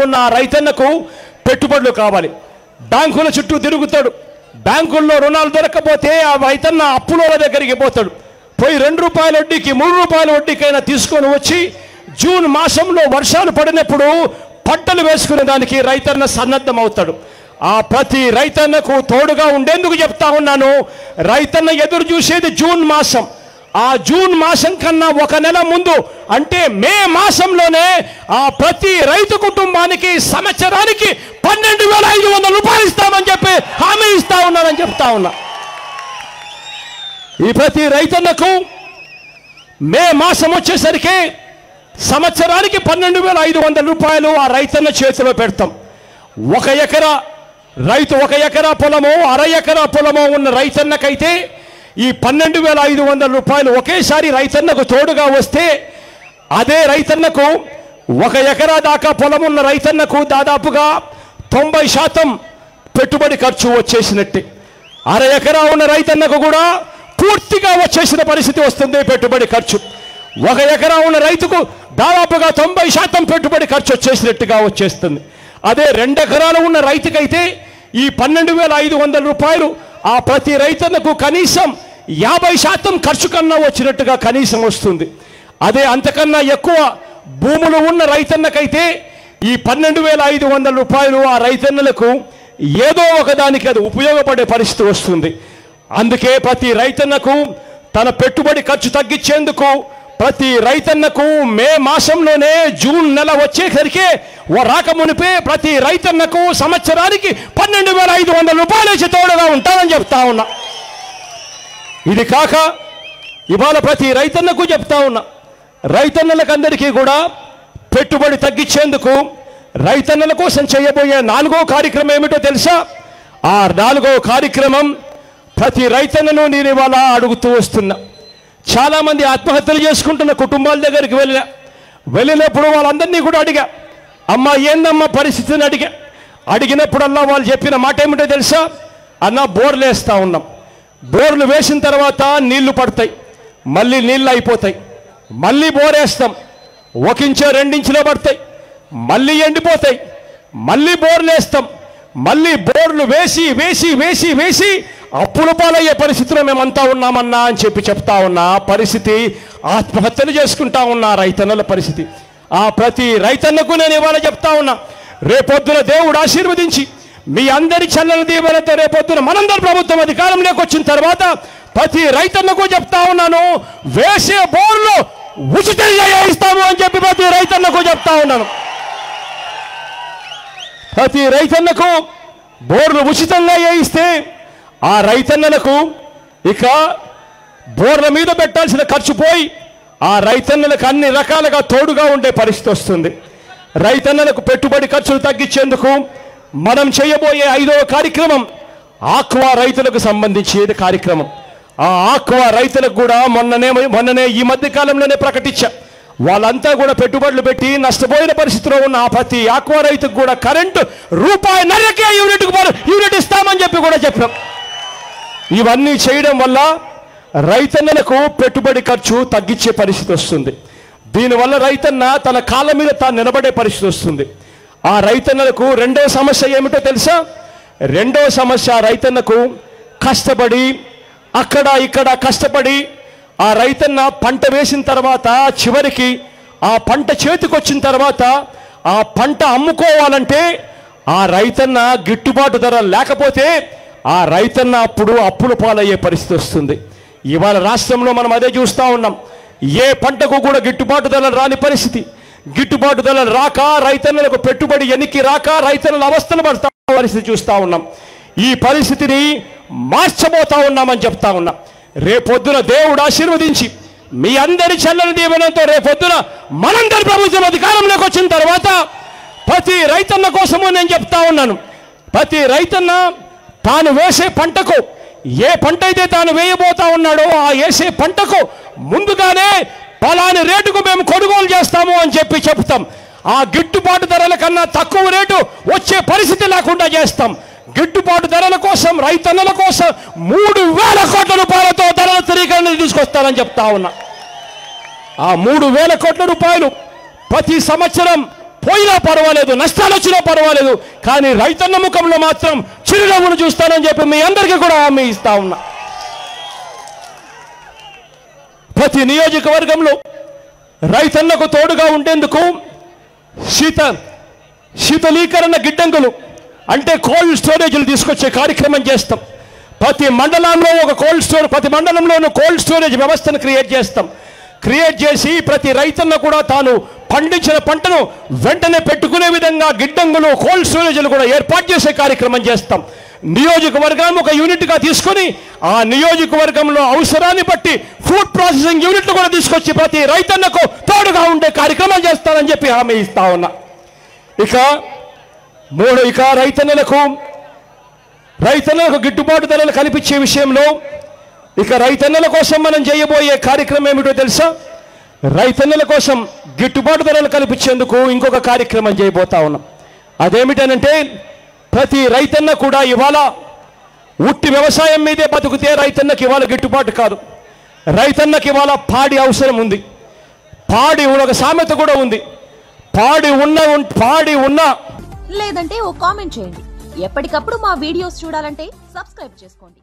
ఉన్న రైతన్నకు పెట్టుబడులు కావాలి. బ్యాంకుల చుట్టూ తిరుగుతాడు. బ్యాంకుల్లో రుణాలు దొరకకపోతే ఆ రైతన్న అప్పుల దగ్గరికి పోతాడు. పోయి 2 రూపాయల వడ్డీకి 3 రూపాయల వడ్డీకైనా తీసుకొని వచ్చి జూన్ మాసంలో వర్షాలు పడినప్పుడు పంటలు వేసుకునే దానికి రైతన్న సన్నద్ధం అవుతాడు. ఆ ప్రతి రైతన్నకు తోడుగా ఉండేందుకు చెప్తా ఉన్నాను. రైతన్న ఎదురు చూసేది జూన్ మాసం. ఆ జూన్ మాసం కన్నా 1 నెల ముందు అంటే మే మాసంలోనే ఆ ప్రతి రైతు కుటుంబానికి సంవత్సరానికి 12,500 రూపాయలు ఇస్తామని చెప్పి హామీ ఇస్తా ఉన్నానని చెప్తా ఉన్నా. ఈ ప్రతి రైతన్నకు మే మాసం వచ్చేసరికి సంవత్సరానికి 12,500 రూపాయలు ఆ రైతన్న చేతిలో పెడతాం. 1 ఎకరా రైతు 1 ఎకరా పొలమో 1/2 ఎకరా పొలమో ఉన్న రైతన్నకైతే ఈ 12,500 రూపాయలు ఒకేసారి రైతన్నకు తోడుగా వస్తే అదే రైతన్నకు 1 ఎకరా దాకా పొలం ఉన్న రైతన్నకు దాదాపుగా 90% పెట్టుబడి ఖర్చు వచ్చేసినట్టే. 1/2 ఎకరా ఉన్న రైతన్నకు కూడా పూర్తిగా వచ్చేసిన పరిస్థితి వస్తుంది పెట్టుబడి ఖర్చు. 1 ఎకరా ఉన్న రైతుకు దాదాపుగా 90% పెట్టుబడి ఖర్చు వచ్చేసినట్టుగా వచ్చేస్తుంది. అదే 2 ఎకరాలు ఉన్న రైతుకైతే ఈ 12,500 రూపాయలు ఆ ప్రతి రైతన్నకు కనీసం 50% ఖర్చు కన్నా వచ్చినట్టుగా కనీసం వస్తుంది. అదే అంతకన్నా ఎక్కువ భూములు ఉన్న రైతన్నకైతే ఈ 12,500 రూపాయలు ఆ రైతన్నలకు ఏదో ఒకదానికి అది ఉపయోగపడే పరిస్థితి వస్తుంది. అందుకే ప్రతి రైతన్నకు తన పెట్టుబడి ఖర్చు తగ్గించేందుకు ప్రతి రైతన్నకు మే మాసంలోనే జూన్ నెల వచ్చేసరికి రాకమునిపే ప్రతి రైతన్నకు సంవత్సరానికి 12,500 రూపాయలు ఇచ్చి తోడుగా ఉంటానని చెప్తా ఉన్నా. ఇది కాక ఇవాళ ప్రతి రైతన్నకు చెప్తా ఉన్నా, రైతన్నలకందరికీ కూడా పెట్టుబడి తగ్గించేందుకు రైతన్నల కోసం చేయబోయే 4వ కార్యక్రమం ఏమిటో తెలుసా? ఆ 4వ కార్యక్రమం ప్రతి రైతన్నను నేను ఇవాళ అడుగుతూ వస్తున్నా. చాలామంది ఆత్మహత్యలు చేసుకుంటున్న కుటుంబాల దగ్గరికి వెళ్ళినప్పుడు వాళ్ళందరినీ కూడా అడిగా, అమ్మ ఏందమ్మా పరిస్థితిని అడిగినప్పుడల్లా వాళ్ళు చెప్పిన మాట ఏమిటో తెలుసా? అన్న బోర్లు వేస్తూ ఉన్నాం, బోర్లు వేసిన తర్వాత నీళ్లు పడతాయి, మళ్ళీ నీళ్ళు అయిపోతాయి, మళ్ళీ బోరేస్తాం, 1 ఇంచో 2 ఇంచులో పడతాయి, మళ్ళీ ఎండిపోతాయి, మళ్ళీ బోర్లు వేస్తాం, మళ్ళీ బోర్లు వేసి వేసి వేసి వేసి అప్పుల పాలయ్యే పరిస్థితిలో మేమంతా ఉన్నామన్నా అని చెప్తా ఉన్నా. పరిస్థితి ఆత్మహత్యలు చేసుకుంటా ఉన్న రైతన్నల పరిస్థితి. ఆ ప్రతి రైతన్నకు నేను ఇవాళ చెప్తా ఉన్నా, రేపొద్దున దేవుడు ఆశీర్వదించి మీ అందరి చల్లని దీవెనతో రేపొద్దున మనందరి ప్రభుత్వం అధికారంలోకి వచ్చిన తర్వాత ప్రతి రైతన్నకు చెప్తా ఉన్నాను, వేసే బోర్లు ఉచితంగా వేయిస్తాము అని చెప్పి ప్రతి రైతన్నకు చెప్తా ఉన్నాను. ప్రతి రైతన్నకు బోర్లు ఉచితంగా వేయిస్తే ఆ రైతన్నలకు ఇక బోర్ల మీద పెట్టాల్సిన ఖర్చు పోయి ఆ రైతన్నలకు అన్ని రకాలుగా తోడుగా ఉండే పరిస్థితి వస్తుంది. రైతన్నలకు పెట్టుబడి ఖర్చులు తగ్గించేందుకు మనం చేయబోయే 5వ కార్యక్రమం ఆక్వా రైతులకు సంబంధించిన కార్యక్రమం. ఆ ఆక్వా రైతులకు కూడా మొన్ననే ఈ మధ్య కాలంలోనే ప్రకటించా, వాళ్ళంతా కూడా పెట్టుబడులు పెట్టి నష్టపోయిన పరిస్థితిలో ఉన్న ఆ ప్రతి ఆక్వా రైతుకు కూడా కరెంటు ₹1.5కే యూనిట్ ఇస్తామని చెప్పి కూడా చెప్పాం. ఇవన్నీ చేయడం వల్ల రైతన్నలకు పెట్టుబడి ఖర్చు తగ్గించే పరిస్థితి వస్తుంది. దీనివల్ల రైతన్న తన కాళ్ళ మీద తాను నిలబడే పరిస్థితి వస్తుంది. ఆ రైతన్నలకు 2వ సమస్య ఏమిటో తెలుసా? 2వ సమస్య రైతన్నకు కష్టపడి అక్కడ ఇక్కడ కష్టపడి ఆ రైతన్న పంట వేసిన తర్వాత చివరికి ఆ పంట చేతికి వచ్చిన తర్వాత ఆ పంట అమ్ముకోవాలంటే ఆ రైతన్న గిట్టుబాటు ధర లేకపోతే ఆ రైతన్న అప్పుడు అప్పుల పాలయ్యే పరిస్థితి వస్తుంది. ఇవాళ రాష్ట్రంలో మనం అదే చూస్తూ ఉన్నాం. ఏ పంటకు కూడా గిట్టుబాటు ధరలు రాని పరిస్థితి. గిట్టుబాటు ధరలు రాక రైతన్నలకు పెట్టుబడి ఎనికి రాక రైతన్నల అవస్థలు పడతా పరిస్థితి చూస్తూ ఉన్నాం. ఈ పరిస్థితిని మార్చబోతా ఉన్నామని చెప్తా ఉన్నా. రేపొద్దున దేవుడు ఆశీర్వదించి మీ అందరి చల్లని దీవెనతో రేపొద్దున మనందరి ప్రభుత్వం అధికారంలోకి వచ్చిన తర్వాత ప్రతి రైతన్న కోసము నేను చెప్తా ఉన్నాను, ప్రతి రైతన్న తాను వేసే పంటకు ఏ పంట అయితే తాను వేయబోతా ఉన్నాడో ఆ వేసే పంటకు ముందుగానే పలాని రేటుకు మేము కొనుగోలు చేస్తాము అని చెప్పి చెప్తాం. ఆ గిట్టుబాటు ధరల కన్నా తక్కువ రేటు వచ్చే పరిస్థితి లేకుండా చేస్తాం. గిట్టుబాటు ధరల కోసం రైతన్నల కోసం 3,000 కోట్ల రూపాయలతో ధరల స్థిరీకరణ తీసుకొస్తానని చెప్తా ఉన్నా. ఆ 3,000 కోట్ల రూపాయలు ప్రతి సంవత్సరం పోయినా పర్వాలేదు, నష్టాలు వచ్చినా పర్వాలేదు, కానీ రైతన్న ముఖంలో మాత్రం చిరునవ్వును చూస్తానని చెప్పి మీ అందరికీ కూడా హామీ ఇస్తా ఉన్నా. ప్రతి నియోజకవర్గంలో రైతన్నకు తోడుగా ఉండేందుకు శీతలీకరణ గిడ్డంగులు అంటే కోల్డ్ స్టోరేజ్లు తీసుకొచ్చే కార్యక్రమం చేస్తాం. ప్రతి మండలంలో ప్రతి మండలంలోనూ కోల్డ్ స్టోరేజ్ వ్యవస్థను క్రియేట్ చేసి ప్రతి రైతన్న కూడా తాను పండించిన పంటను వెంటనే పెట్టుకునే విధంగా గిడ్డంగులు కోల్డ్ స్టోరేజ్లు కూడా ఏర్పాటు చేసే కార్యక్రమం చేస్తాం. నియోజకవర్గాన్ని ఒక యూనిట్గా తీసుకొని ఆ నియోజకవర్గంలో అవసరాన్ని బట్టి ఫుడ్ ప్రాసెసింగ్ యూనిట్లు కూడా తీసుకొచ్చి ప్రతి రైతన్నకు తోడుగా ఉండే కార్యక్రమం చేస్తానని చెప్పి హామీ ఇస్తా ఉన్నా. ఇక రైతన్నలకు గిట్టుబాటు ధరలు కల్పించే విషయంలో ఇక రైతన్నల కోసం మనం చేయబోయే కార్యక్రమం ఏమిటో తెలుసా? రైతన్నల కోసం గిట్టుబాటు ధరలు కల్పించేందుకు ఇంకొక కార్యక్రమం చేయబోతా ఉన్నాం. అదేమిటనంటే ప్రతి రైతన్న కూడా ఇవాళ ఉట్టి వ్యవసాయం మీదే బతుకుతే రైతన్నకి ఇవాళ గిట్టుబాటు కాదు. రైతన్నకి ఇవాళ పాడి అవసరం ఉంది. పాడి ఒక సామెత కూడా ఉంది, పాడి ఉన్న లేదంటే ఓ కామెంట్ చేయండి. ఎప్పటికప్పుడు మా వీడియోస్ చూడాలంటే సబ్స్క్రైబ్ చేసుకోండి.